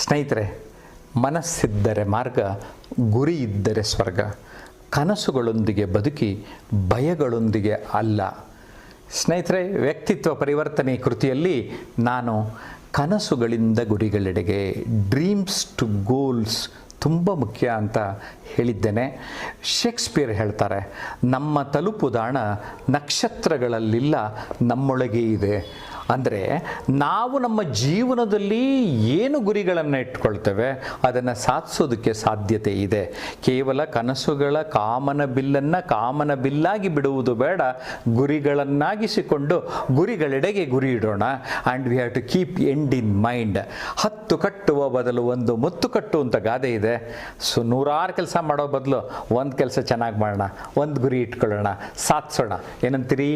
ಸ್ನೇಹಿತರೆ, ಮನಸ್ಸಿದ್ದರೆ ಮಾರ್ಗ, ಗುರಿ ಇದ್ದರೆ ಸ್ವರ್ಗ. ಕನಸುಗಳೊಂದಿಗೆ ಬದುಕಿ, ಭಯಗಳೊಂದಿಗೆ ಅಲ್ಲ. ಸ್ನೇಹಿತರೆ, ವ್ಯಕ್ತಿತ್ವ ಪರಿವರ್ತನೆ ಕೃತಿಯಲ್ಲಿ ನಾನು ಕನಸುಗಳಿಂದ ಗುರಿಗಳೆಡೆಗೆ, ಡ್ರೀಮ್ಸ್ ಟು ಗೋಲ್ಸ್ ತುಂಬ ಮುಖ್ಯ ಅಂತ ಹೇಳಿದ್ದೇನೆ. ಶೇಕ್ಸ್ಪಿಯರ್ ಹೇಳ್ತಾರೆ, ನಮ್ಮ ತಲುಪುದಾಣ ನಕ್ಷತ್ರಗಳಲ್ಲಿಲ್ಲ, ನಮ್ಮೊಳಗೆ ಇದೆ. ಅಂದರೆ ನಾವು ನಮ್ಮ ಜೀವನದಲ್ಲಿ ಏನು ಗುರಿಗಳನ್ನು ಇಟ್ಕೊಳ್ತೇವೆ ಅದನ್ನು ಸಾಧಿಸೋದಕ್ಕೆ ಸಾಧ್ಯತೆ ಇದೆ. ಕೇವಲ ಕನಸುಗಳ ಕಾಮನ ಬಿಲ್ಲಾಗಿ ಬಿಡುವುದು ಬೇಡ, ಗುರಿಗಳನ್ನಾಗಿಸಿಕೊಂಡು ಗುರಿಗಳೆಡೆಗೆ ಗುರಿ ಇಡೋಣ. And we have to keep end in mind. 10 ಕಟ್ಟುವ ಬದಲು 1 ಮುತ್ತು ಕಟ್ಟು ಅಂತ ಗಾದೆ ಇದೆ. ಸೊ 100 ಕೆಲಸ ಮಾಡೋ ಬದಲು ಒಂದು ಕೆಲಸ ಚೆನ್ನಾಗಿ ಮಾಡೋಣ, ಒಂದು ಗುರಿ ಇಟ್ಕೊಳ್ಳೋಣ, ಸಾಧಿಸೋಣ. ಏನಂತೀರಿ?